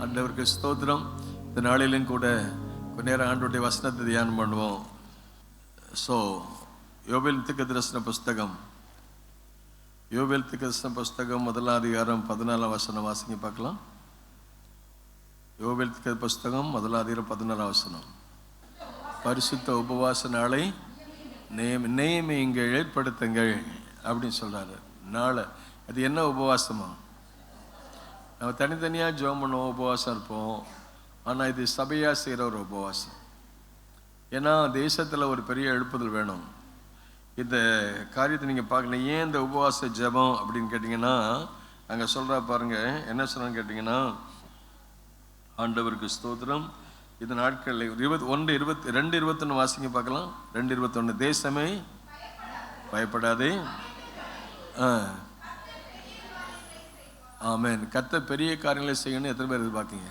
ஆண்டவருக்கு ஸ்தோத்திரம். இந்த நாளிலும் கூட கொஞ்ச நேரம் ஆண்டவருடைய வசனத்தை தியானம் பண்ணுவோம். ஸோ யோவேல் தீர்க்கதரிசன புஸ்தகம், யோவேல் தீர்க்கதரிசன புஸ்தகம் 1ஆம் அதிகாரம் 14ஆம் வசனம் வாசிங்க பார்க்கலாம். யோவேல் தீர்க்க புஸ்தகம் 1ஆம் அதிகாரம் 14ஆம் வசனம். பரிசுத்த உபவாச நாளை நியமியுங்கள், ஏற்படுத்துங்கள் அப்படின்னு சொல்றாரு. நாளை அது என்ன உபவாசமா? நம்ம தனித்தனியாக ஜெபம் பண்ணுவோம், உபவாசம் இருப்போம். ஆனால் இது சபையாக செய்கிற ஒரு உபவாசம். ஏன்னா தேசத்தில் ஒரு பெரிய எழுப்புதல் வேணும். இந்த காரியத்தை நீங்கள் பார்க்கணும். ஏன் இந்த உபவாச ஜெபம் அப்படின்னு கேட்டிங்கன்னா, அங்கே சொல்கிறா பாருங்க, என்ன சொல்கிறேன்னு கேட்டிங்கன்னா, ஆண்டவருக்கு ஸ்தோத்திரம். இந்த நாட்களில் 2:21 வாசிங்க பார்க்கலாம். 2:21 தேசமே பயப்படாதே. ஆமென். கர்த்தர் பெரிய காரியங்களை செய்யணும்னு எத்தனை பேர் எதிர்பார்க்கீங்க?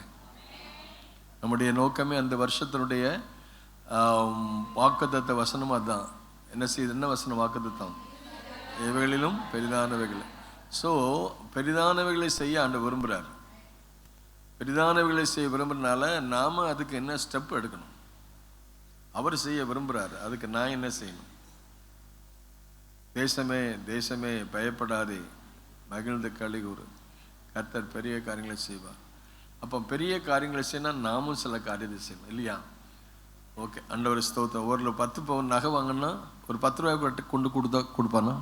நம்முடைய நோக்கமே அந்த வருஷத்தினுடைய வாக்குத்தத்த வசனம் அதுதான். என்ன செய்யுது? என்ன வசனம்? வாக்குத்தத்தம். இவைகளிலும் பெரிதானவைகள். ஸோ பெரிதானவைகளை செய்ய ஆண்டு விரும்புகிறார். பெரிதானவைகளை செய்ய விரும்புறதுனால நாம் அதுக்கு என்ன ஸ்டெப் எடுக்கணும்? அவர் செய்ய விரும்புகிறார், அதுக்கு நான் என்ன செய்யணும்? தேசமே தேசமே பயப்படாதே, மகிழ்ந்து களிகூறு, கர்த்தர் பெரிய காரியங்களை செய்வார். அப்போ பெரிய காரியங்களை செய்யணும், நாமும் சில காரியத்தை செய்யணும் இல்லையா? ஓகே, ஆண்டவர் ஸ்தோத்திரம். ஒரு 10 பவுன் நகை வாங்கினா ஒரு 10 ரூபாய் கொடுப்பானா?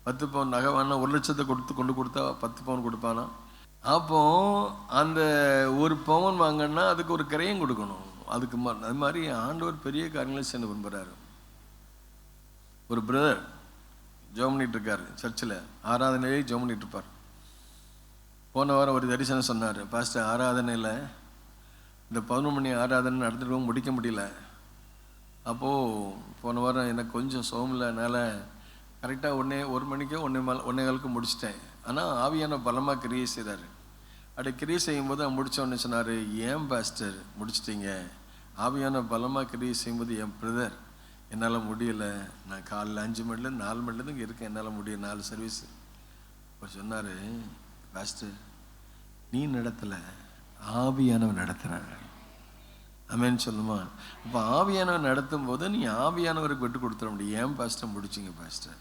10 பவுன் நகை வாங்கினா 1 லட்சத்தை கொண்டு கொடுத்தா 10 பவுன் கொடுப்பானா? அப்போ அந்த 1 பவுன் வாங்கினா அதுக்கு ஒரு கிரையம் கொடுக்கணும். அதுக்கு அது மாதிரி ஆண்டவர் பெரிய காரியங்களை செய்ய விரும்புகிறாரு. ஒரு பிரதர் ஜெபம் பண்ணிட்டு இருக்காரு, சர்ச்சில் ஆராதனையே ஜெபம் பண்ணிட்டு இருப்பார். போன வாரம் ஒரு தரிசனம் சொன்னார், பாஸ்டர் ஆராதனையில் இந்த 11 மணி ஆராதனை நடந்துட்டு முடிக்க முடியல. அப்போது போன வாரம் எனக்கு கொஞ்சம் சோமில்லை, அதனால் கரெக்டாக 1 மணிக்கோ 1:15 முடிச்சிட்டேன். ஆனால் ஆவியான பலமாக கிரியை செய்கிறார். அப்படி கிரியை செய்யும்போது அவன் முடித்தோடனே சொன்னார், ஏன் பாஸ்டர் முடிச்சிட்டிங்க? ஆவியான பலமாக கிரியை செய்யும்போது என் பிரதர் என்னால் முடியலை, நான் காலையில் 5 மணிலேருந்து 4 மணிலேருந்து இங்கே இருக்கேன், என்னால் முடியும் 4 சர்வீஸ். அவர் சொன்னார், பாஸ்டர் நீ நடத்தலை, ஆவியானவன் நடத்துகிறார். ஆமென் சொல்லுமா? அப்போ ஆவியானவன் நடத்தும் போது நீ ஆவியானவருக்கு விட்டு கொடுத்துட முடியும். ஏன் பாஸ்டர் முடிச்சிங்க பாஸ்டர்?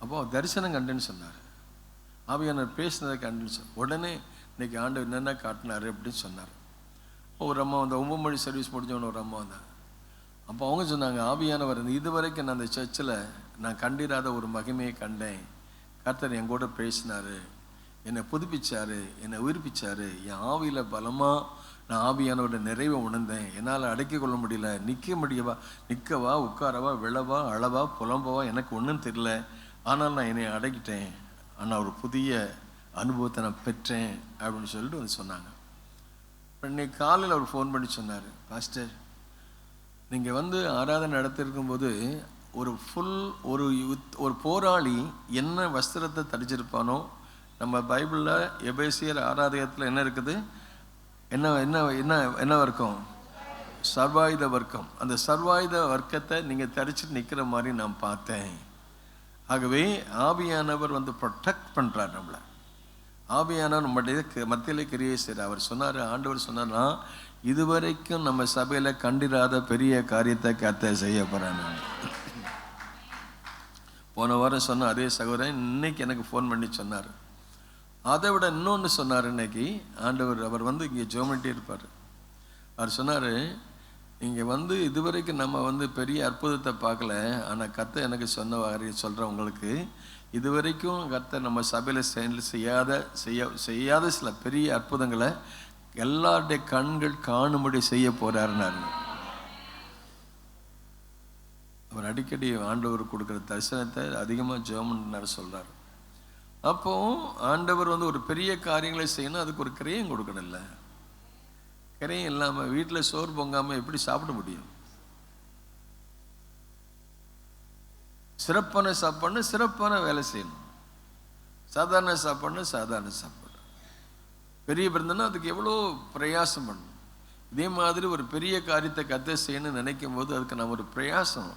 அப்போ தரிசனம் கண்டுன்னு சொன்னார், ஆவியானவர் பேசினதை கண்டுன்னு சொன்னார். உடனே இன்னைக்கு ஆண்டவர் என்னென்ன காட்டினார் அப்படின்னு சொன்னார். ஒரு அம்மா வந்து 9 மணி சர்வீஸ் முடிஞ்சவொன்னு ஒரு அம்மா வந்தாங்க. அப்போ அவங்க சொன்னாங்க, ஆவியானவர் இதுவரைக்கும் நான் அந்த சர்ச்சில் நான் கண்டிராத ஒரு மகிமையை கண்டேன். கர்த்தர் என் கூட பேசினார், என்னை புதுப்பிச்சார், என்னை உயிர்ப்பிச்சார். என் ஆவியில் பலமாக நான் ஆவியானவரோட நிறைவை உணர்ந்தேன். என்னால் அடக்கி கொள்ள முடியல, நிற்கவா உட்காரவா விழவா அளவா புலம்பவா எனக்கு ஒன்றும் தெரியல. ஆனால் நான் என்னை அடக்கிட்டேன். ஆனால் ஒரு புதிய அனுபவத்தை நான் பெற்றேன் அப்படின்னு சொல்லிட்டு வந்து சொன்னாங்க. இன்னைக்கு காலையில் அவர் ஃபோன் பண்ணி சொன்னார், பாஸ்டர் நீங்கள் வந்து ஆராதனை நடத்திருக்கும்போது ஒரு போராளி என்ன வஸ்திரத்தை தரிச்சிருப்பானோ, நம்ம பைபிளில் எபேசியர் 6ஆம் அதிகாரத்தில் என்ன இருக்குது? என்ன என்ன என்ன என்ன வர்க்கம்? சர்வாயுத வர்க்கம். அந்த சர்வாயுத வர்க்கத்தை நீங்கள் தரிச்சு நிற்கிற மாதிரி நான் பார்த்தேன். ஆகவே ஆவியானவர் வந்து ப்ரொடெக்ட் பண்ணுறார் நம்மளை. ஆவியானவர் நம்முடைய மத்தியிலே கிரியை செய்கிறார். அவர் சொன்னார், ஆண்டவர் சொன்னார்னா, இதுவரைக்கும் நம்ம சபையில் கண்டிராத பெரிய காரியத்தை கர்த்தர் செய்ய போகிறாங்க. போன வாரம் சொன்ன அதே சகோதரன் இன்னைக்கு எனக்கு ஃபோன் பண்ணி சொன்னார். அதை விட இன்னொன்று சொன்னார். இன்னைக்கு ஆண்டவர் அவர் வந்து இங்கே ஜெபம் இருப்பார். அவர் சொன்னார், இங்கே வந்து இதுவரைக்கும் நம்ம வந்து பெரிய அற்புதத்தை பார்க்கல, ஆனால் கர்த்தர் எனக்கு சொன்ன வாரி சொல்கிறவங்களுக்கு இதுவரைக்கும் கர்த்தர் நம்ம சபையில் செய்யாத சில பெரிய அற்புதங்களை எல்லாருடைய கண்கள் காணும்படி செய்ய போறாருன்னாரு. அவர் அடிக்கடி ஆண்டவர் கொடுக்குற தரிசனத்தை அதிகமாக ஜெபம் சொல்றாரு. அப்போ ஆண்டவர் வந்து ஒரு பெரிய காரியங்களை செய்யணும், அதுக்கு ஒரு கிரையம் கொடுக்கணும்ல. கிரையம் இல்லாமல் வீட்டில் சோறு பொங்காமல் எப்படி சாப்பிட முடியும்? சிறப்பான சாப்பாடு சிறப்பான வேலை செய்யணும், சாதாரண சாப்பாடு சாதாரண சாப்பாடு. பெரிய பிறந்தனா அதுக்கு எவ்வளோ பிரயாசம் பண்ணணும். இதே மாதிரி ஒரு பெரிய காரியத்தை கர்த்தர் செய்யணும்னு நினைக்கும் போது அதுக்கு நம்ம ஒரு பிரயாசம்,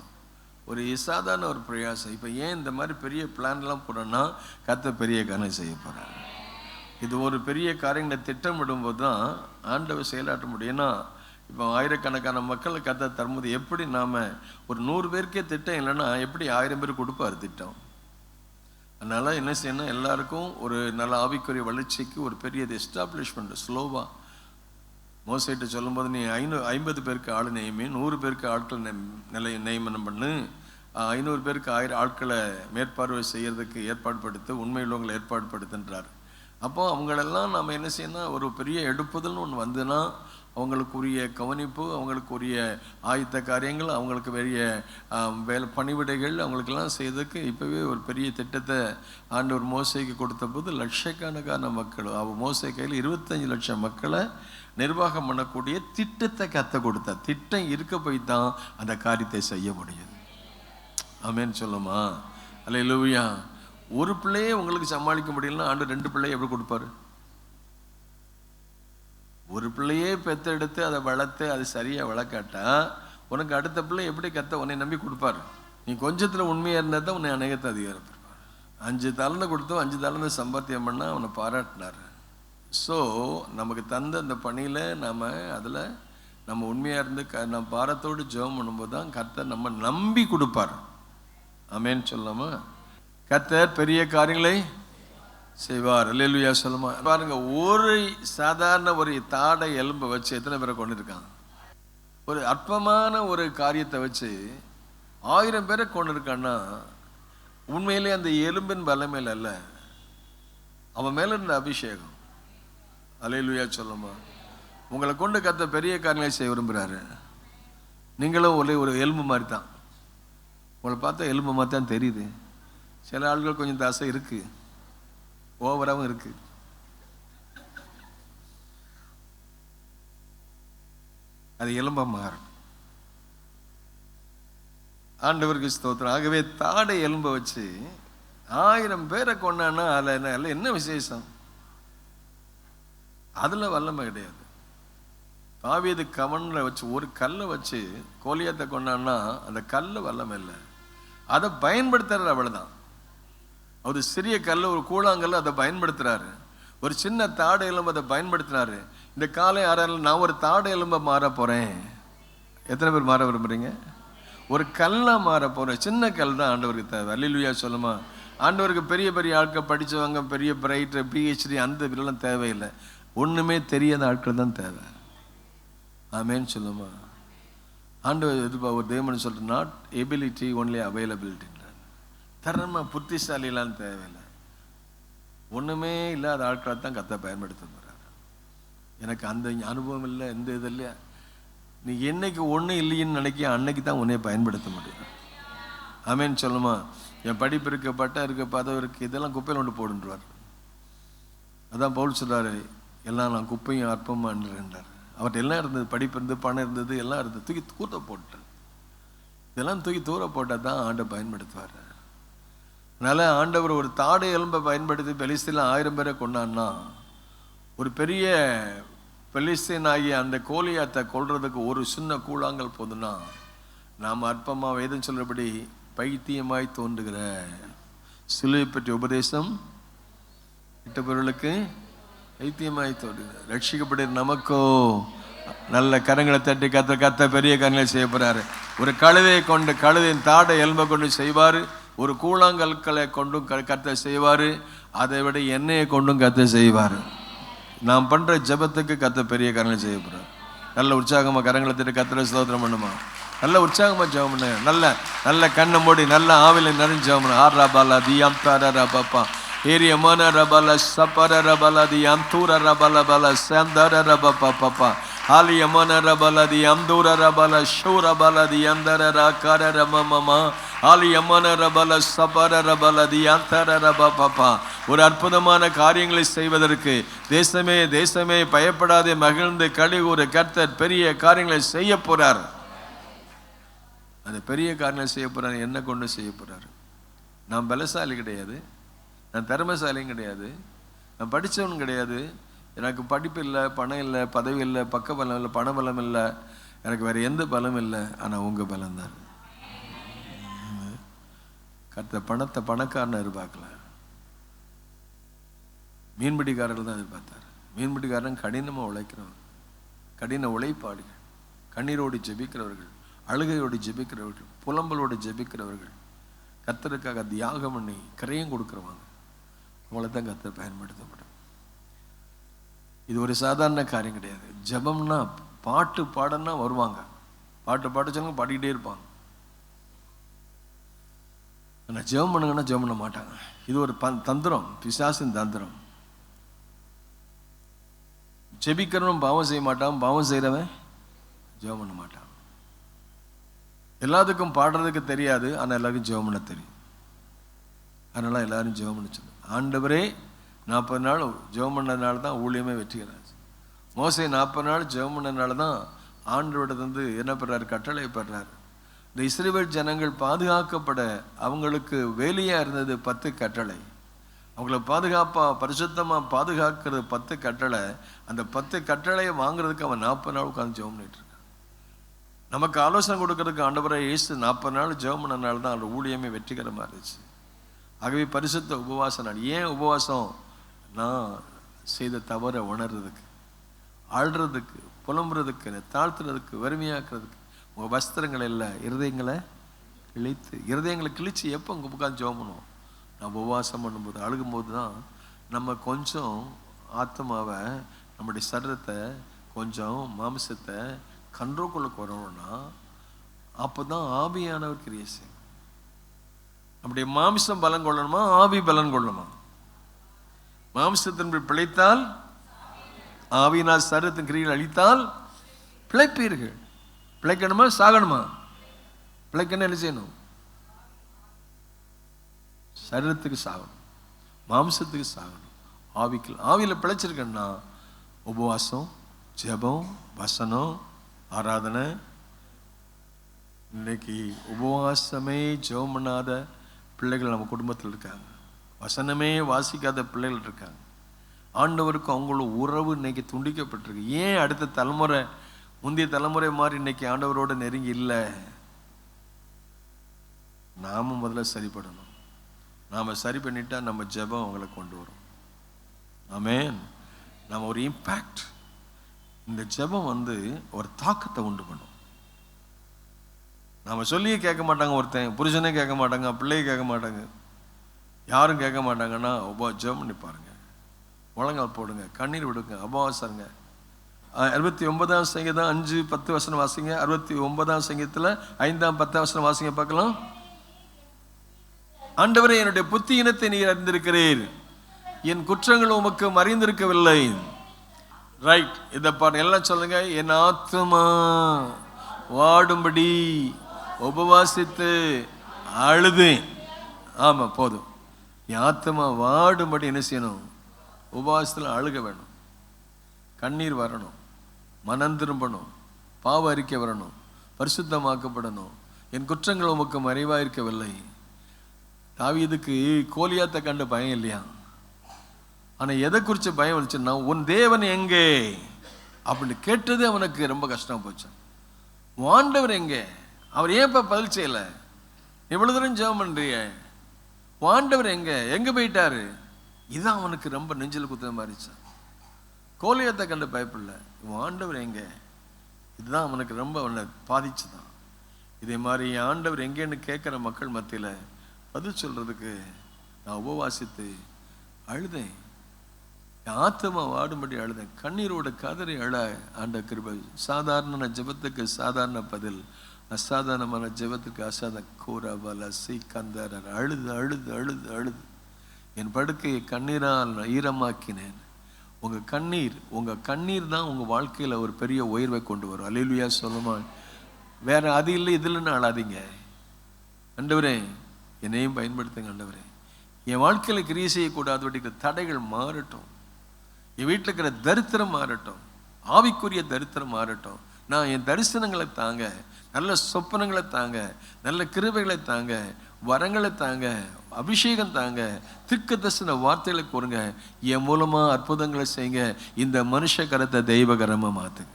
ஒரு சாதாரண ஒரு பிரயாசம். இப்போ ஏன் இந்த மாதிரி பெரிய பிளான்லாம் போடணும்னா, கர்த்தர் பெரிய காரியம் செய்ய போகிறார். இது ஒரு பெரிய காரியங்களை திட்டமிடும்போது தான் ஆண்டவர் செயலாற்ற முடியும். ஏன்னா இப்போ ஆயிரக்கணக்கான மக்களை கர்த்தர் தரும்போது எப்படி நாம் ஒரு 100 பேருக்கே திட்டம் இல்லைன்னா எப்படி 1000 பேர் கொடுப்பார் திட்டம். அதனால் என்ன செய்யணும், எல்லாருக்கும் ஒரு நல்ல ஆவிக்குரிய வளர்ச்சிக்கு ஒரு பெரிய எஸ்டாப்ளிஷ்மெண்ட் ஸ்லோவாக மோசைட்டு சொல்லும்போது நீ 50 பேருக்கு ஆள் நியமி, 100 பேருக்கு ஆட்கள் நியமனம் பண்ணு, 500 பேருக்கு 1000 ஆட்களை மேற்பார்வை செய்யறதுக்கு ஏற்பாடு படுத்து, உண்மையுள்ளவங்களை ஏற்பாடு படுத்துன்றார். அப்போ அவங்களெல்லாம் நம்ம என்ன செய்யணும், ஒரு பெரிய எடுப்புதல்னு ஒன்று வந்துன்னா அவங்களுக்குரிய கவனிப்பு, அவங்களுக்குரிய ஆயத்த காரியங்கள், அவங்களுக்கு பெரிய வேலை பணிவிடைகள் அவங்களுக்கெல்லாம் செய்யறதுக்கு இப்போவே ஒரு பெரிய திட்டத்தை ஆண்டவர் மோசைக்கு கொடுத்த போது லட்சக்கணக்கான மக்கள், மோசை கையில் 25 லட்சம் மக்களை நிர்வாகம் பண்ணக்கூடிய திட்டத்தை கற்றுக் கொடுத்தார். திட்டம் இருக்க போய் தான் அந்த காரியத்தை செய்ய முடியுது. ஆமேன்னு சொல்லுமா? அல்லேலூயா. ஒரு பிள்ளையே உங்களுக்கு சமாளிக்க முடியலன்னா ஆண்டு 2 பிள்ளையை எப்படி கொடுப்பாரு? ஒரு பிள்ளையே பெற்றெடுத்து அதை வளர்த்து அது சரியாக வளர்க்காட்டா உனக்கு அடுத்த பிள்ளை எப்படி உன்னை நம்பி கொடுப்பாரு? நீ கொஞ்சத்தில் உண்மையாக இருந்தால் தான் உன்னை அநேகத்தை அதிகாரப்படுவார். 5 தாளந்து கொடுத்தோம், 5 தாளந்து சம்பாத்தியம் பண்ணால் அவனை பாராட்டினார். ஸோ நமக்கு தந்த அந்த பணியில் அதில் நம்ம உண்மையாக இருந்து நம்ம பாரத்தோடு ஜெபம் பண்ணும்போது தான் கர்த்தர் நம்ம நம்பி கொடுப்பார். ஆமேன்னு சொல்லாமா? கர்த்தர் பெரிய காரியங்களை செய்வார். அல்லேலூயா சொல்லுமா? பாருங்க, ஒரு சாதாரண ஒரு தாடை எலும்பை வச்சு எத்தனை பேரை கொண்டு இருக்காங்க? ஒரு அற்பமான ஒரு காரியத்தை வச்சு 1000 பேரை கொண்டு இருக்கான்னா உண்மையிலே அந்த எலும்பின் பலமேல அல்ல, அவன் மேல இருந்த அபிஷேகம். அல்லேலூயா சொல்லுமா? உங்களை கொண்டு கர்த்தர் பெரிய காரியங்களை செய்ய விரும்புகிறாரு. நீங்களும் ஒரு எலும்பு மாதிரி தான். உங்களை பார்த்தா எலும்பு மாதிரி தான் தெரியுது. சில ஆட்கள் கொஞ்சம் தசை இருக்கு, ஓவராகவும் இருக்கு. அது எலும்பா மாறும். ஆண்டவருக்கு ஸ்தோத்திரம். ஆகவே தாடை எலும்பை வச்சு 1000 பேரை கொண்டான்னா அதில் என்ன விசேஷம்? அதில் வல்லமை கிடையாது. தாவீது கவனில் வச்சு ஒரு கல்லை வச்சு கோலியாத்தை கொண்டான்னா அந்த கல்ல வல்லமை இல்லை, அதை பயன்படுத்துறது அவ்வளோதான். ஒரு சிறிய கல், ஒரு கூழாங்கல்ல அதை பயன்படுத்துறாரு. ஒரு சின்ன தாடை எலும்பு அதை பயன்படுத்தினாரு. இந்த காலை ஆறாயில் நான் ஒரு தாடை எலும்பை மாற போறேன். எத்தனை பேர் மாற விரும்புறீங்க? ஒரு கல்லாக மாற போறேன். சின்ன கல் தான் ஆண்டவருக்கு தேவை. அல்லேலூயா சொல்லுமா? ஆண்டவருக்கு பெரிய பெரிய ஆட்கள், படித்தவங்க, பெரிய பிரைட், பிஹெச்டி அந்த இதெல்லாம் தேவையில்லை. ஒன்றுமே தெரியாத ஆட்கள் தான் தேவை. ஆமேன்னு சொல்லுமா? ஆண்டவர் எதிர்பார்க்க ஒரு தேவன் சொல்லிட்டு நாட் எபிலிட்டி ஒன்லி அவைலபிலிட்டி. தரமா புத்திசாலிலாம் தேவையில்லை. ஒன்றுமே இல்லாத ஆட்களை தான் கர்த்தர் பயன்படுத்த போகிறார். எனக்கு அந்த அனுபவம் இல்லை, எந்த இது இல்லையா? நீ என்னைக்கு ஒன்றும் இல்லைன்னு நினைக்க அன்னைக்கு தான் உன்னைய பயன்படுத்த முடியும். ஆமேன்னு சொல்லுமா? என் படிப்பு இருக்க, பட்டம் இருக்க, பதவி இருக்கு, இதெல்லாம் குப்பையில் கொண்டு போடுன்றார். அதான் பவுல் சொல்றாரு, எல்லாம் நான் குப்பையும் அற்பமான்றார். அவர்கிட்ட எல்லாம் இருந்தது, படிப்பு இருந்தது, பணம் இருந்தது, எல்லாம் இருந்தது, தூக்கி தூர போட்டு இதெல்லாம் தூக்கி தூர போட்டால் தான் ஆண்டை பயன்படுத்துவார். அதனால ஆண்டவர் ஒரு தாடை எலும்பை பயன்படுத்தி பெலிஸ்தீன்ல 1000 பேரை கொண்டான்னா, ஒரு பெரிய பெலிஸ்தீன் ஆகிய அந்த கோலியாத்தை கொல்றதுக்கு ஒரு சின்ன கூழாங்கல் போதுன்னா நாம் அற்பமாக வேதம் சொல்றபடி பைத்தியமாய் தோன்றுகிற சிலுவை பற்றி உபதேசம் இட்ட பொருளுக்கு பைத்தியமாய் தோன்றுகிற ரட்சிக்கப்படுகிற நமக்கோ நல்ல கரங்களை தட்டி கத்த பெரிய கரங்களை செய்ய போறாரு. ஒரு கழுதையை கொண்டு, கழுதையின் தாடை எலும்பை கொண்டு செய்வார். ஒரு கூழாங்கற்களை கொண்டும் கத்த செய்வார். அதை விட எண்ணெயை கொண்டும் கத்த செய்வார். நாம் பண்ற ஜபத்துக்கு கத்த பெரிய கரங்களை செய்ய போறார். நல்ல உற்சாகமா கரங்களை தட்டி கத்தரை ஸ்தோத்திரம் பண்ணுமா? நல்ல உற்சாகமா ஜெபம் பண்ணு. நல்ல நல்ல கண்ணை மூடி நல்ல ஆவில நிறைஞ்சு ஜெபம் பண்ணு. ஆர் ரபாலா தியாம் தார ரபாப்பா ஏரிய மன ரபால சப்பர ரபாலா தியாம் தூர ரபால பால சந்தர ரபாப்பா பாப்பா ஆலிய மன ரபாலா தியாம் தூர ரபால ஷூர பால தியாம் தர ராக்கார ரமமமா ஆலிய மன ரபால சப்பர ரபால தியாம் தர ரபா பாப்பா. ஒரு அற்புதமான காரியங்களை செய்வதற்கு தேசமே தேசமே பயப்படாதே மகிழ்ந்து களி ஒரு கர்த்தர் பெரிய காரியங்களை செய்ய போறார். அந்த பெரிய காரியங்களை செய்ய போறாரு. என்ன கொண்டு செய்ய போறாரு? நான் பலசாலி கிடையாது, நான் திறமைசாலியும் கிடையாது, நான் படித்தவன் கிடையாது, எனக்கு படிப்பு இல்லை, பணம் இல்லை, பதவி இல்லை, பக்க பலம் இல்லை, பண பலம் இல்லை, எனக்கு வேற எந்த பலம் இல்லை. ஆனால் உங்கள் பலம் தான். கர்த்தர் பணத்தை பணக்காரனை எதிர்பார்க்கல, மீன்பிடிக்காரர்கள் தான் எதிர்பார்த்தார். மீன்பிடிக்காரன் கடினமாக உழைக்கிறவன், கடின உழைப்பாளிகள், கண்ணீரோடு ஜெபிக்கிறவர்கள், அழுகையோடு ஜெபிக்கிறவர்கள், புலம்பலோடு ஜெபிக்கிறவர்கள், கர்த்தருக்காக தியாகம் பண்ணி கரையும் கொடுக்குறவங்க, அவங்கள தான் கர்த்தர் பயன்படுத்தப்படும். இது ஒரு சாதாரண காரியம் கிடையாது. ஜெபம்னா பாட்டு பாடன்னா வருவாங்க, பாட்டு பாட சொல்லுங்க, பாடிக்கிட்டே இருப்பாங்க. ஆனால் ஜெபம் பண்ணுங்கன்னா ஜெபம் பண்ண மாட்டாங்க. இது ஒரு தந்திரம், பிசாசின் தந்திரம். ஜெபிக்கிறவன் பாவம் செய்ய மாட்டான், பாவம் செய்கிறவன் ஜெபம் பண்ண மாட்டான். எல்லாத்துக்கும் பாடுறதுக்கு தெரியாது, ஆனால் எல்லாருக்கும் ஜெபம் பண்ண தெரியும். அதனால எல்லாரும் ஜெபம் பண்ண சொல்லு. ஆண்டவரே 40 நாள் ஜெபம் பண்ணதுனால தான் ஊழியமே வெற்றிக்கிறாச்சு. மோசே 40 நாள் ஜெபம் பண்ணதுனால தான் ஆண்டவரிடந்து என்ன பெறாரு? கட்டளை பெறாரு. இந்த இஸ்ரவேல் ஜனங்கள் பாதுகாக்கப்பட அவங்களுக்கு வேலையாக இருந்தது 10 கட்டளை. அவங்கள பாதுகாப்பாக பரிசுத்தமாக பாதுகாக்கிறது 10 கட்டளை. அந்த 10 கட்டளையை வாங்குறதுக்கு அவன் 40 நாள் உட்காந்து ஜெபம் பண்ணிட்டு இருக்கான். நமக்கு ஆலோசனை கொடுக்கறதுக்கு ஆண்டவரை இயேசு 40 நாள் ஜெபம் பண்ணனால தான் அந்த ஊழியமே வெற்றிகரமாக இருந்துச்சு. ஆகவே பரிசுத்த உபவாச நாள். ஏன் உபவாசம்? நான் செய்த தவறை உணர்றதுக்கு, ஆள்றதுக்கு, புலம்புறதுக்கு, தாழ்த்துறதுக்கு, வறுமையாக்குறதுக்கு. உங்கள் வஸ்திரங்களை இல்லை, இருதயங்களை கிழித்து, இருதயங்களை கிழிச்சு எப்போ உங்கள் உட்காந்து ஜெபம் பண்ணுவோம்? நான் உபவாசம் பண்ணும்போது, அழுகும்போது தான் நம்ம கொஞ்சம் ஆத்மாவை, நம்முடைய சரீரத்தை, கொஞ்சம் மாம்சத்தை கண்ட்ரோலுக்குள்ள வரணும்னா அப்போ தான் ஆவியானவர் கிரியை செய்யும். நம்முடைய மாம்சம் பலன் கொள்ளணுமா, ஆவி பலன் கொள்ளணுமா? மாம்சத்தின் பிழைத்தால், ஆவியினால் சரீரத்தின் கிரியை அழித்தால் பிழைப்பீர்கள். பிழைக்கணுமா சாகணுமா? பிழைக்கணும் என்ன செய்யணும்? சரீரத்துக்கு சாகணும், மாம்சத்துக்கு சாகணும். ஆவியில் பிழைச்சிருக்கேன்னா உபவாசம், ஜெபம், வசனம், ஆராதனை. இன்னைக்கு உபவாசமே ஜெபம் பண்ணாத பிள்ளைகள் நம்ம குடும்பத்தில் இருக்காங்க. வசனமே வாசிக்காத பிள்ளைகள் இருக்காங்க. ஆண்டவருக்கு அவங்களோட உறவு இன்னைக்கு துண்டிக்கப்பட்டிருக்கு. ஏன் அடுத்த தலைமுறை முந்தைய தலைமுறை மாதிரி இன்னைக்கு ஆண்டவரோட நெருங்கி இல்லை? நாம முதல்ல சரிப்படணும். நாம சரி பண்ணிட்டா நம்ம ஜெபம் அவங்களை கொண்டு வரும். ஆமென். நம்ம ஒரு இம்பேக்ட், இந்த ஜெபம் ஒரு தாக்கத்தை உண்டு பண்ணும். நாம சொல்லியே கேட்க மாட்டாங்க, ஒருத்தன் புருஷனே கேட்க மாட்டாங்க, பிள்ளையை கேட்க மாட்டாங்க, யாரும் கேட்க மாட்டாங்கன்னா ஜெபம் பண்ணி பாருங்க. முழங்கால் போடுங்க, கண்ணீர் விடுங்க, உபவாசங்க. 69ஆம் சங்கீதம் 5-10 வசனம் வாசிங்க. 69ஆம் சங்கீதத்தில் 5-10 வசனம் வாசிங்க பார்க்கலாம். ஆண்டவரே, என்னுடைய புத்தியினத்தை நீர் அறிந்திருக்கிறீர், என் குற்றங்கள் உமக்கு மறைந்திருக்கவில்லை. ரைட், இதை பாருங்க, எல்லாம் சொல்லுங்க. என் ஆத்துமா வாடும்படி உபவாசித்து அழுதேன். ஆமா, போதும். என் ஆத்துமா வாடும்படி என்ன செய்யணும்? உபவாசத்தில் அழுக வேணும், கண்ணீர் வரணும், மனம் திரும்பணும், பாவ அறிக்கை வரணும், பரிசுத்தமாக்கப்படணும். என் குற்றங்கள் உமக்கு மறைவாக இருக்கவில்லை. தாவீதுக்கு கோலியாத்தை கண்டு பயம் இல்லையா? ஆனால் எதை குறித்து பயம் வந்துச்சுன்னா, உன் தேவன் எங்கே அப்படின்னு கேட்டது அவனுக்கு ரொம்ப கஷ்டம் போச்சு. ஆண்டவர் எங்கே? அவர் ஏன் இப்போ பதில் செய்யலை? இவ்வளவு தூரம் ஜெபம் பண்றிய, ஆண்டவர் எங்கே போயிட்டாரு? இதுதான் அவனுக்கு ரொம்ப நெஞ்சில் குத்துற மாதிரிச்சு. கோலியாத்தை கண்டு பயப்படல, ஆண்டவர் எங்கே? இதுதான் அவனுக்கு ரொம்ப அவனை பாதிச்சுதான். இதே மாதிரி ஆண்டவர் எங்கேன்னு கேட்குற மக்கள் மத்தியில் பதில் சொல்றதுக்கு நான் உபவாசித்து அழுதேன். ஆத்மா வாடும்படி அழுதேன், கண்ணீரோட கதறி அழ ஆண்ட கிருபை. சாதாரண ஜெபத்துக்கு சாதாரண பதில், அசாதாரணமான ஜெபத்துக்கு அசாத கூறவல சீக்கந்தர். அழுது அழுது அழுது அழுது என் படுக்கையை கண்ணீரால் ஈரமாக்கினேன். உங்கள் கண்ணீர் தான் உங்கள் வாழ்க்கையில் ஒரு பெரிய உயர்வை கொண்டு வரும். அல்லேலூயா சொல்லுமா? வேற அது இல்லை இது இல்லைன்னு அழாதீங்க. ஆண்டவரே, என்னையும் பயன்படுத்துங்க. ஆண்டவரே, என் வாழ்க்கையில் கிரியை செய்யக்கூடாத தடைகள் மாறட்டும், என் வீட்டில் இருக்கிற தரித்திரம் மாறட்டும், ஆவிக்குரிய தரித்திரம் மாறட்டும். நான் என் தரிசனங்களை தாங்க, நல்ல சொப்பனங்களை தாங்க, நல்ல கிருபைகளை தாங்க, வரங்களை தாங்க, அபிஷேகம் தாங்க, திக்கு தரிசன வார்த்தைகளை கூறுங்க, என் மூலமா அற்புதங்களை செய்யுங்க. இந்த மனுஷ கரத்தை தெய்வகரமா மாத்துங்க.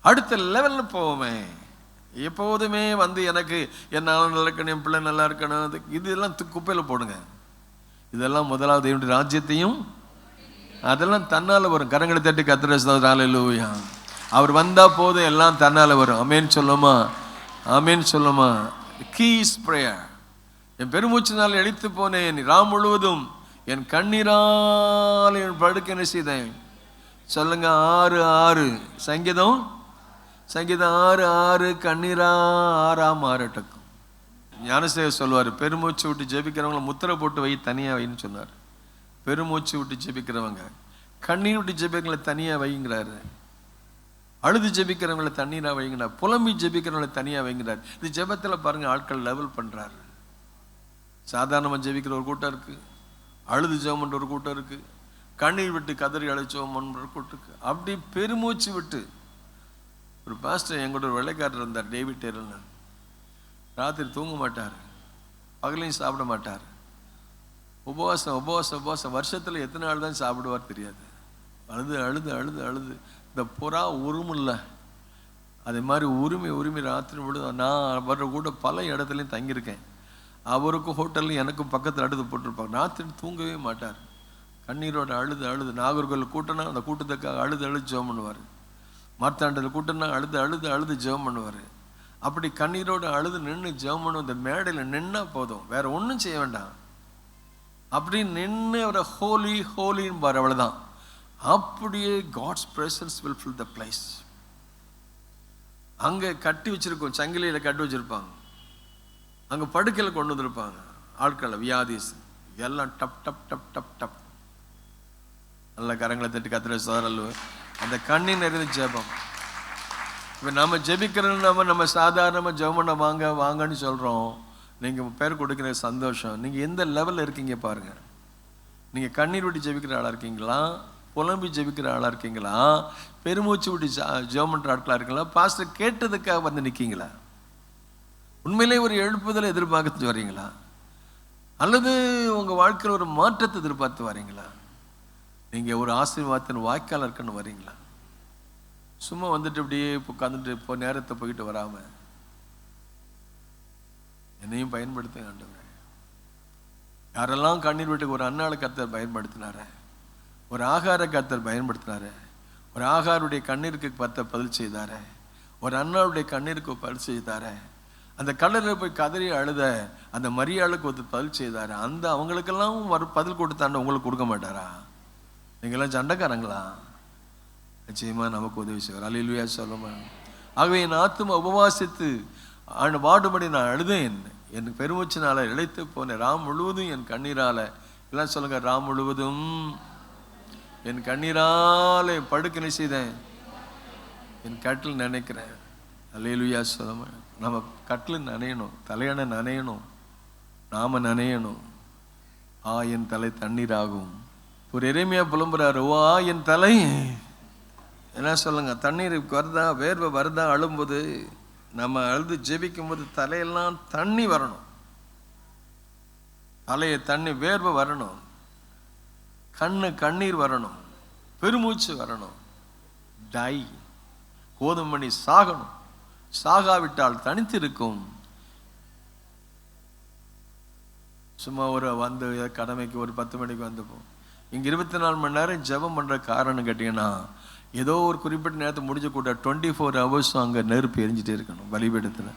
அடுத்த லெவலில் போவோமே. எப்போதுமே எனக்கு என்னால் நல்லா இருக்கணும், என் பிள்ளை நல்லா இருக்கணும், இதெல்லாம் குப்பையில் போடுங்க. இதெல்லாம் முதலாவது தேவனுடைய ராஜ்யத்தையும் அதெல்லாம் தன்னால் வரும். கரங்களை தட்டி கர்த்தரை ஸ்தோத்திரம். ஹல்லேலூயா. அவர் வந்தால் போதும், எல்லாம் தன்னால் வரும். ஆமென் சொல்லுமா, ஆமென் சொல்லுமா. Keys prayer. என் பெருமூச்சினால் எழுத்து போனேன், ராம் முழுவதும் என் கண்ணீரால் என் படுக்க என்ன செய்தேன் சொல்லுங்க. 6:6 சங்கீதம் 6:6 கண்ணீரா 6 மாறட்டும். ஞானசேகர் சொல்லுவார், பெருமூச்சு விட்டு ஜெபிக்கிறவங்கள முத்திரை போட்டு வை, தனியாக வைன்னு சொன்னார். பெருமூச்சு விட்டு ஜெபிக்கிறவங்க, கண்ணீர் விட்டு ஜெபிக்கிறவங்களை தனியாக வைங்கிறாரு. அழுது ஜெபிக்கிறவங்களை தண்ணீராக வைங்கிறார். புலம்பி ஜெபிக்கிறவங்களை தனியாக வைங்கிறார். இது ஜெபத்தில் பாருங்கள், ஆட்கள் லெவல் பண்ணுறாரு. சாதாரணமாக ஜெபிக்கிற ஒரு கூட்டம் இருக்குது, அழுது ஜெபம் பண்ணுற ஒரு கூட்டம் இருக்குது, கண்ணீர் விட்டு கதறி அழைச்சோம் பண்ணுற ஒரு கூட்டம் இருக்குது. அப்படி பெருமூச்சு விட்டு. ஒரு பாஸ்டர் எங்கூட ஒரு வெள்ளைக்காரர் இருந்தார், டேவிட் டேரல்னு. ராத்திரி தூங்க மாட்டார், பகலையும் சாப்பிட மாட்டார். உபவாசம் உபவாசம் உபவாசம். வருஷத்தில் எத்தனை நாள் தான் சாப்பிடுவார் தெரியாது. அழுது அழுது அழுது அழுது இந்த புறா உருமில்ல, அதே மாதிரி உரிமை ராத்திரி விழுது. நான் வர்ற கூட பல இடத்துலையும் தங்கியிருக்கேன். அவருக்கும் ஹோட்டல்லையும் எனக்கும் பக்கத்தில் அடுத்து போட்டிருப்பாங்க. ராத்திரி தூங்கவே மாட்டார், கண்ணீரோட அழுது அழுது. நாகர்கோவில் கூட்டம்னா அந்த கூட்டத்துக்காக அழுது அழுது ஜெபம் பண்ணுவார். மார்த்தாண்டத்தில் கூட்டம்னா அழுது அழுது அழுது ஜெபம் பண்ணுவார். அப்படி கண்ணீரோடு அழுது நின்று ஜெபம் பண்ணுவோம். இந்த மேடையில் நின்னா போதும், வேற ஒன்றும் செய்ய வேண்டாம். அப்படி நின்று அவரை ஹோலி ஹோலின்னு பாரு, அவ்வளோதான். அப்படியே God's presence will fill the place. அங்கே கட்டி வச்சிருக்கோம், சங்கிலியில் கட்டி வச்சிருப்பாங்க. அங்கே படுக்கையில் கொண்டு வந்திருப்பாங்க ஆட்களை, வியாதிஸ் எல்லாம் டப் டப் டப் டப் டப். நல்ல கரங்களை தட்டி கத்திர சாரல். அந்த கண்ணின் நிறைந்த ஜெபம். இப்போ நம்ம ஜெபிக்கிறது நம்ம சாதாரணமாக ஜெபம் பண்ண வாங்க வாங்கன்னு சொல்கிறோம். நீங்கள் பேர் கொடுக்குற சந்தோஷம். நீங்கள் எந்த லெவலில் இருக்கீங்க பாருங்கள். நீங்கள் கண்ணீர் விட்டு ஜெபிக்கிற ஆளாக இருக்கீங்களா, புலம்பி ஜெபிக்கிற ஆளாக இருக்கீங்களா, பெருமூச்சு விட்டு ஜெபம் பண்ணுற ஆட்களாக இருக்கீங்களா, பாஸ்டர் கேட்டதுக்காக வந்து நிற்கீங்களா, உண்மையிலே ஒரு எழுப்புதலை எதிர்பார்த்து வரீங்களா, அல்லது உங்கள் வாழ்க்கையில் ஒரு மாற்றத்தை எதிர்பார்த்து வரீங்களா, நீங்கள் ஒரு ஆசீர்வாதத்தின் வாய்க்கால் இருக்குன்னு வரீங்களா? சும்மா வந்துட்டு இப்படியே உட்காந்துட்டு இப்போ நேரத்தை போயிட்டு வராமல் என்னையும் பயன்படுத்த ஆண்டவரே. யாரெல்லாம் கண்ணீர் வீட்டுக்கு ஒரு அன்னாளை கர்த்தர் பயன்படுத்தினார, ஒரு ஆகார கர்த்தர் பயன்படுத்தினாரு, ஒரு ஆகாருடைய கண்ணீருக்கு கர்த்தர் பதில் செய்தார, ஒரு அண்ணாவுடைய கண்ணீருக்கு பதில் செய்தார, அந்த கடலில் போய் கதறி அழுத அந்த மரியாளுக்கு ஒரு பதில் செய்தார். அந்த அவங்களுக்கெல்லாம் பதில் கொடுத்தாண்ட உங்களுக்கு கொடுக்க மாட்டாரா? நீங்கள்லாம் சண்டைக்காரங்களா? நிச்சயமா நமக்கு உதவி செய்வார். அல்லேலூயா சொல்லுமா. ஆகவே என் ஆத்துமா உபவாசித்து வாடுபடி நான் அழுதேன், என் பெருமூச்சினால இழைத்து போனேன். ராம் முழுவதும் என் கண்ணீரால, எல்லாம் சொல்லுங்க, ராம் முழுவதும் என் கண்ணீரால படுக்க செய்தேன், என் கட்டில் நினைக்கிறேன். அல்லேலூயா சொல்லுமா. நம்ம கட்டில் நனையணும், தலையணை நனையணும், நாம நனையணும். என் தலை தண்ணீராகும். ஒரு எரேமியா புலம்புறாரு, என் தலை என்ன சொல்லுங்க, தண்ணீர் வருதா, வேர்வை வருதா, அழும்போது நம்ம அழுது ஜெபிக்கும் போது தலையெல்லாம் தண்ணி வரணும், தலையை தண்ணி வேர்வை வரணும், கண்ணீர் வரணும், பெருமூச்சு வரணும். டை கோதுமணி சாகணும், சாகாவிட்டால் தனித்திருக்கும். சும்மா ஒரு வந்து கடமைக்கு ஒரு 10 மணிக்கு வந்துப்போம். இங்கே 24 மணி நேரம் ஜெபம் பண்ணுற காரணம் கேட்டிங்கன்னா, ஏதோ ஒரு குறிப்பிட்ட நேரத்தை முடிஞ்ச கூட 24 ஹவர்ஸும் அங்கே நெருப்பு எரிஞ்சிட்டே இருக்கணும் பலிபீடத்தில்.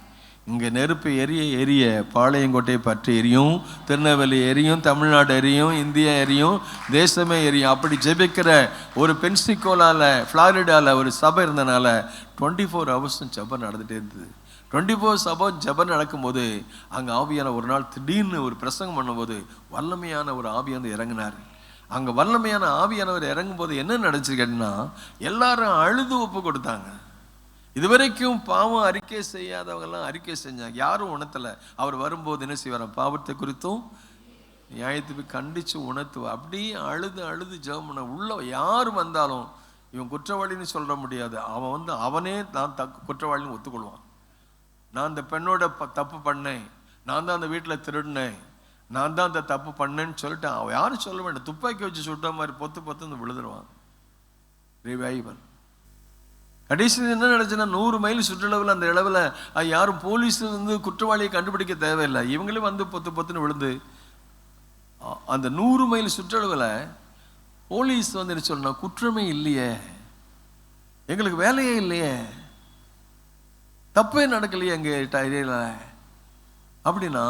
இங்கே நெருப்பு எரிய எரிய பாளையங்கோட்டையை பற்றி எரியும், திருநெல்வேலி எரியும், தமிழ்நாடு எரியும், இந்தியா எரியும், தேசமே எரியும். அப்படி ஜெபிக்கிற ஒரு பென்சிகோலாவில் ஃப்ளாரிடாவில் ஒரு சபை இருந்தனால 24 ஹவர்ஸும் ஜெபம் நடந்துகிட்டே இருந்தது. 24 ஜெபம் நடக்கும்போது அங்கே ஆவியான ஒரு நாள் திடீர்னு ஒரு பிரசங்கம் பண்ணும்போது வல்லமையான ஒரு ஆவியானவர் இறங்கினார். அங்கே வல்லமையான ஆவியானவர் இறங்கும்போது என்ன நடந்துச்சு கேட்டிங்கன்னா, எல்லாரும் அழுது ஒப்பு கொடுத்தாங்க. இதுவரைக்கும் பாவம் அறிக்கை செய்யாதவங்கெல்லாம் அறிக்கை செஞ்சாங்க. யாரும் உணர்த்தலை. அவர் வரும்போது என்ன செய்வார், பாவத்தை குறித்தும் நியாயத்துக்கு கண்டித்து உணர்த்துவார். அப்படியே அழுது அழுது ஜெபம் பண்ண. உள்ள யார் வந்தாலும் இவன் குற்றவாளின்னு சொல்ல முடியாது. அவன் அவனே நான் குற்றவாளின்னு ஒத்துக்கொள்வான். நான் அந்த பெண்ணோட தப்பு பண்ணேன், நான் தான் அந்த வீட்டில் திருடினேன், நான் தான் அந்த தப்பு பண்ணேன்னு சொல்லிட்டு அவன் யாரும் சொல்ல வேண்டாம். துப்பாக்கி வச்சு சுட்ட மாதிரி பொத்து விழுதுருவான். ரிவைவல். கடைசி என்ன நினைச்சுன்னா, 100 மைல் சுற்றளவில் அந்த அளவில் யாரும் போலீஸ் குற்றவாளியை கண்டுபிடிக்க தேவையில்லை. இவங்களே பொத்துன்னு விழுந்து அந்த 100 மைல் சுற்றளவில் போலீஸ் வந்து என்ன சொன்னா, குற்றமே இல்லையே, எங்களுக்கு வேலையே இல்லையே, தப்பே நடக்கலையே எங்க ஏரியால அப்படின்னா,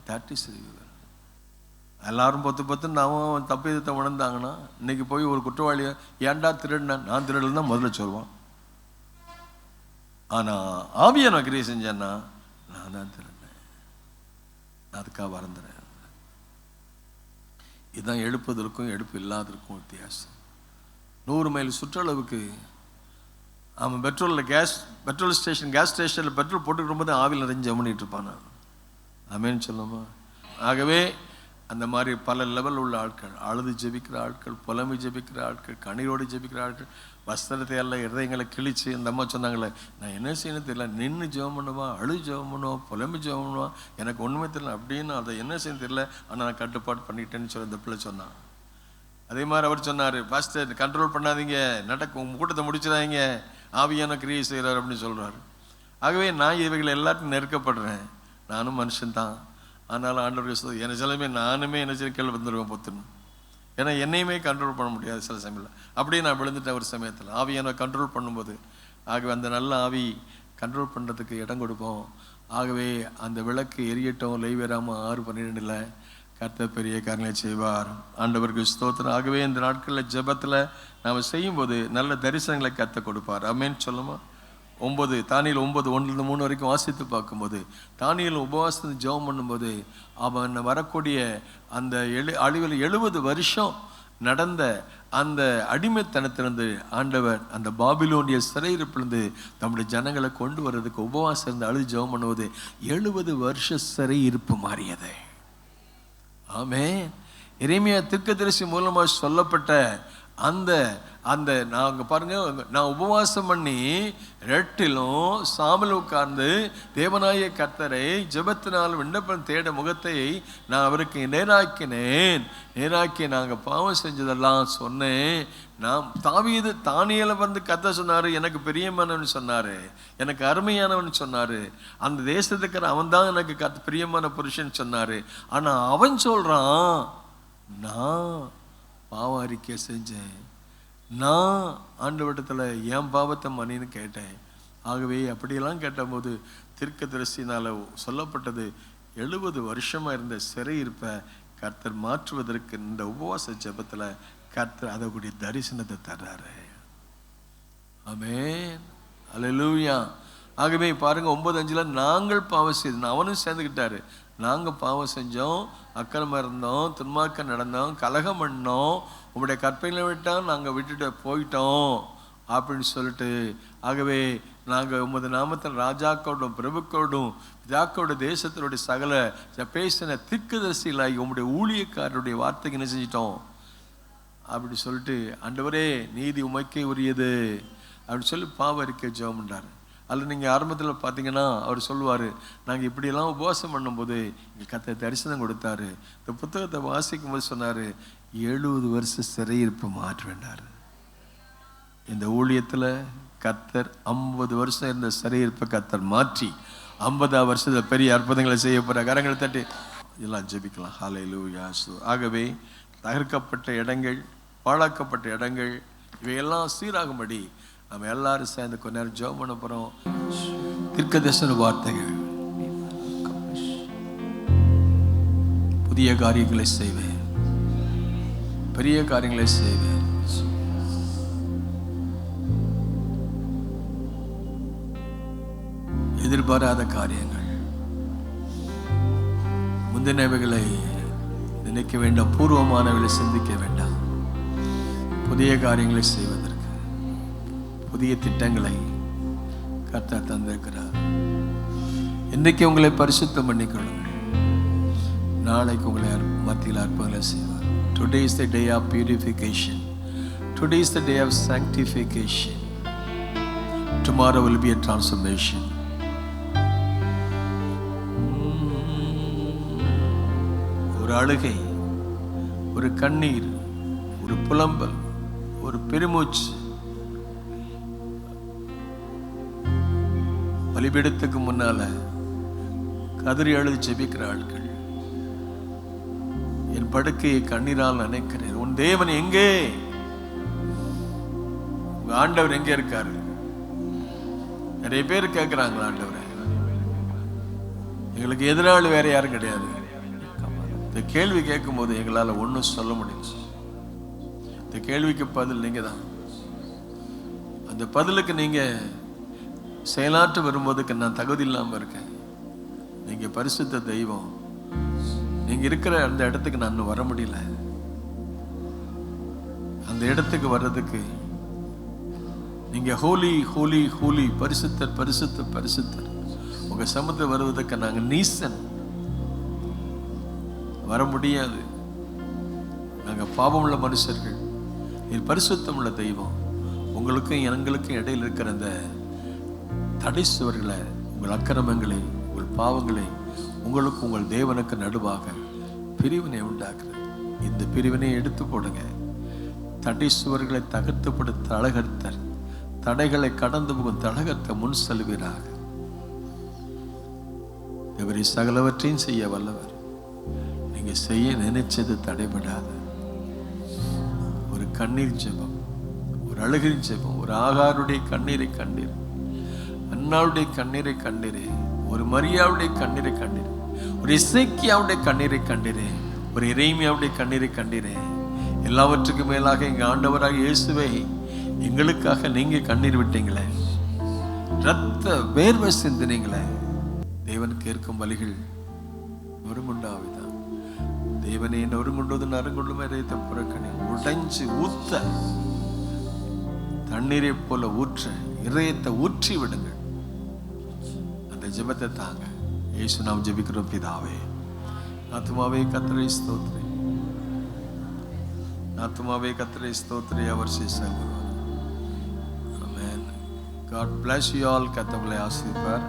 தட் இஸ் எல்லாரும் பத்து அவன் தப்பு எதிர்த்த உணர்ந்தாங்கன்னா, இன்னைக்கு போய் ஒரு குற்றவாளியை ஏன்டா திருடின, நான் திருடல் தான் முதல்ல சொல்லுவான். ஆனா ஆவியான கிரியை செஞ்சேன்னா, நான் தான் திருடினேன், அதுக்காக வருந்துறேன். இதுதான் எழுப்புதற்கும் எடுப்பு இல்லாதற்கும் வித்தியாசம். 100 மைல் சுற்றளவுக்கு அவன் பெட்ரோல் ஸ்டேஷனில் பெட்ரோல் போட்டுக்கிற போது ஆவியில் நிறைஞ்சு பண்ணிட்டு இருப்பான். ஆமேன்னு சொல்லுமா? ஆகவே அந்த மாதிரி பல லெவல் உள்ள ஆட்கள், அழுது ஜெபிக்கிற ஆட்கள், புலம்பி ஜெபிக்கிற ஆட்கள், கண்ணீரோடு ஜெபிக்கிற ஆட்கள், வஸ்திரத்தை எல்லாம் இருதயங்களை கிழிச்சு, இந்த அம்மா சொன்னாங்களே, நான் என்ன செய்யணும் தெரியல, நின்று ஜெபம் பண்ணுவா, அழு ஜெபம் பண்ணுவோம், புலம்பி ஜெபம் பண்ணுவான், எனக்கு ஒன்றுமே தெரியல அப்படின்னு, அதை என்ன செய்யணும் தெரியல, ஆனால் நான் கட்டுப்பாடு பண்ணிட்டேன்னு சொல்லி இந்த பிள்ளை சொன்னான். அதே மாதிரி அவர் சொன்னார், பாஸ்டர் கண்ட்ரோல் பண்ணாதீங்க, உங்கள் கூட்டத்தை முடிச்சிடாதீங்க, ஆவியான கிரியை செய்கிறார் அப்படின்னு சொல்கிறாரு. ஆகவே நான் இவைகளை எல்லாத்தையும் நெருக்கப்படுறேன், நானும் மனுஷன்தான். ஆனாலும் ஆண்டவருக்கு என்ன சிலமே நானுமே என்ன செய்ய கேள்வி வந்துடுவேன் பொத்துன்னு. ஏன்னா என்னையுமே கண்ட்ரோல் பண்ண முடியாது சில சமயத்தில். அப்படியே நான் விழுந்துட்டேன் ஒரு சமயத்தில். ஆவியான கண்ட்ரோல் பண்ணும்போது, ஆகவே அந்த நல்ல ஆவி கண்ட்ரோல் பண்ணுறதுக்கு இடம் கொடுப்போம். ஆகவே அந்த விளக்கு எரியட்டும். லேவியராகமம் 6:12 கர்த்தர் பெரிய காரியங்களை செய்வார். ஆண்டவருக்கு ஸ்தோத்திரம். ஆகவே இந்த நாட்களில் ஜெபத்தில் நாம் செய்யும்போது நல்ல தரிசனங்களை கர்த்தர் கொடுப்பார். ஆமென் சொல்லுமா? தானியேல் 9:1-3 வரைக்கும் வாசித்து பார்க்கும்போது, தானியேல் உபவாசத்தை ஜெபம் பண்ணும்போது, அவன் வரக்கூடிய அந்த அழிவில் 70 வருஷம் நடந்த அந்த அடிமைத்தனத்திலிருந்து ஆண்டவர் அந்த பாபிலோனிய சிறையிருப்பிலிருந்து நம்முடைய ஜனங்களை கொண்டு வர்றதுக்கு உபவாசம் இருந்து அழுது ஜெபம் பண்ணுவது 70 வருஷ சிறையிருப்பு மாறியது. ஆமென். எரேமியா தீர்க்கதரிசி மூலமாக சொல்லப்பட்ட அந்த நாங்கள் பாருங்க, நான் உபவாசம் பண்ணி ரெட்டிலும் சாமல் உட்கார்ந்து தேவனாய கர்த்தரை ஜெபத்தினால் விண்ணப்பம் தேட முகத்தை நான் அவருக்கு நேராக்கி நாங்கள் பாவம் செஞ்சதெல்லாம் சொன்னேன். நான் தானியேலை வந்து கர்த்தர் சொன்னார், எனக்கு பிரியமானவன் சொன்னார், எனக்கு அருமையானவன் சொன்னார், அந்த தேசத்துக்கு அவன் தான் எனக்கு பிரியமான புருஷன் சொன்னார். ஆனால் அவன் சொல்கிறான், நான் பாவம் அறிக்கை செஞ்சேன், நான் ஆண்டவரிடத்தில் என் பாவத்தை மன்னின்னு கேட்டேன். ஆகவே அப்படியெல்லாம் கேட்டபோது தீர்க்கதரிசினால் சொல்லப்பட்டது 70 வருஷமாக இருந்த சிறையிருப்பை கர்த்தர் மாற்றுவதற்கு இந்த உபவாச ஜெபத்தில் கர்த்தர் அதற்குரிய தரிசனத்தை தர்றாரு. ஆமென், அல்லேலூயா. ஆகவே பாருங்க 9:5 நாங்கள் பாவம் செய்தோம், அவனும் சேர்ந்துக்கிட்டாரு. நாங்கள் பாவம் செஞ்சோம், அக்கிரமம் இருந்தோம், துன்மார்க்கம் நடந்தோம், கலகம் பண்ணோம், உங்களுடைய கற்பனைகளை விட்டால் நாங்கள் விட்டுட்டு போயிட்டோம் அப்படின்னு சொல்லிட்டு, ஆகவே நாங்கள் உமது நாமத்தில் ராஜாக்களோடும் பிரபுக்களோடும் பிதாக்களோட தேசத்தினுடைய சகல பேசின தீர்க்கதரிசிகளாகி உங்களுடைய ஊழியக்காரருடைய வார்த்தைக்கு என்ன செஞ்சிட்டோம் அப்படி சொல்லிட்டு, ஆண்டவரே நீதி உமைக்கே உரியது அப்படின்னு சொல்லி பாவ அறிக்கை ஜெபம் பண்ணார். அதில் நீங்கள் ஆரம்பத்தில் பார்த்தீங்கன்னா அவர் சொல்லுவார், நாங்கள் இப்படியெல்லாம் உபவாசம் பண்ணும்போது எங்கள் கர்த்தர் தரிசனம் கொடுத்தாரு. இந்த புத்தகத்தை வாசிக்கும் போது சொன்னார், 70 வருஷ சிறையிருப்பு மாற்ற வேண்டார். இந்த ஊழியத்தில் கர்த்தர் 50 வருஷம் இருந்த சிறையிருப்பை கர்த்தர் மாற்றி 50ஆம் வருஷத்தில் பெரிய அற்புதங்களை செய்ய போகிற கரங்களை தட்டி எல்லாம் ஜெபிக்கலாம். ஹல்லேலூயா. ஆகவே தகர்க்கப்பட்ட இடங்கள், பாழாக்கப்பட்ட இடங்கள் இவையெல்லாம் சீராகும்படி நம்ம எல்லாரும் சேர்ந்து கொஞ்ச நேரம் ஜெபம் பண்ண போகிறோம். தீர்க்கதரிசன வார்த்தைகள், புதிய காரியங்களை செய்வேன், பெரிய காரியங்களை செய்வேன், எதிர்பாராத காரியங்கள், முந்தினவைகளை நினைக்க வேண்டாம், பூர்வமானவர்களை சிந்திக்க வேண்டாம், புதிய காரியங்களை செய்வதற்கு புதிய திட்டங்களை கர்த்தர் தந்திருக்கிறார். இன்றைக்கு உங்களை பரிசுத்தம் பண்ணிக்கொள்ளுங்கள், நாளைக்கு உங்களை மத்தியில் அற்புதங்களை செய்வார். Today is the day of purification. Today is the day of sanctification. Tomorrow will be a transformation. ஒரு அழுகை, ஒரு கண்ணீர், ஒரு புலம்பல், ஒரு பெருமூச்சு, பலிபீடத்துக்கு முன்னால கதறி அழுது ஜெபிக்கிற ஆட்கள், என் படுக்கையை கண்ணீரால் நினைக்கிறேன், உன் தேவன் எங்கே உங்க ஆண்டவர் எங்க இருக்காரு? நிறைய பேர் கேட்கிறாங்களா, ஆண்டவரே எங்களுக்கு எதிராளி வேற யாரும் கிடையாது. இந்த கேள்வி கேட்கும் போது எங்களால் ஒன்றும் சொல்ல முடியல. இந்த கேள்விக்கு பதில் நீங்க தான். அந்த பதிலுக்கு நீங்க செயலாற்ற வரும்போதுக்கு நான் தகுதி இல்லாமல் இருக்கேன். நீங்க பரிசுத்த தெய்வம். நீங்க இருக்கிற அந்த இடத்துக்கு நான் வர முடியல. அந்த இடத்துக்கு வர்றதுக்கு நீங்க ஹோலி ஹோலி ஹோலி, பரிசுத்தர் பரிசுத்தர் பரிசுத்தர், உங்க சமூகத்தில் வருவதற்கு நாங்க நீசன், வர முடியாது. நாங்க பாவமுள்ள மனுஷர்கள். நீ பரிசுத்தம் உள்ள தெய்வம். உங்களுக்கும் எங்களுக்கும் இடையில் இருக்கிற அந்த தடை சுவர்களை, உங்கள் அக்கிரமங்களை, உங்கள் பாவங்களை, உங்களுக்கு உங்கள் தேவனுக்கு நடுவாக பிரிவினை உண்டாக்குறது. இந்த பிரிவினை எடுத்து போடுங்க. தடை சுவர்களை தகர்த்துப்படுத்த தலகர்த்தர், தடைகளை கடந்து போகும் தலகர்த்த முன் செல்வீராக. இவரை சகலவற்றையும் செய்ய வல்லவர். நீங்க செய்ய நினைச்சது தடைபடாத ஒரு கண்ணீர் ஜெபம், ஒரு அழுகின் ஜெபம், ஒரு ஆகாருடைய கண்ணீரை கண்டீர், அன்னாளுடைய கண்ணீரை கண்டீரே, ஒரு மரியாவுடைய கண்ணீரை கண்டீர், ஒரு இசைக்கியாவுடைய கண்ணீரை கண்டீரே, ஒரு இறைமையாவுடைய கண்ணீரை கண்டீரே. எல்லாவற்றுக்கும் மேலாக எங்க ஆண்டவராக இயேசுவை எங்களுக்காக நீங்க கண்ணீர் விட்டீங்களே, ரத்த வேர்வை சிந்தினீங்களே. தேவனுக்கு இருக்கும் வழிகள் நொறுங்குண்டாவிதான். தேவனே நொறுங்குண்டது நறுங்குள்ளுமே இறைத்த புறக்கணி, உடைஞ்சு ஊத்த தண்ணீரை போல ஊற்ற இதயத்தை ஊற்றி விடுங்கள். அந்த ஜெபத்தை தாங்க. இயேசு நாம் ஜெபிக்கிறோம் பிதாவே. ஆத்துமாவே கர்த்தரை ஸ்தோத்திரி, ஆத்துமாவே கர்த்தரை ஸ்தோத்திரி, அவர் சீசன். Amen. God bless you all. கர்த்தர் உங்களை ஆசீர்வதிப்பார்.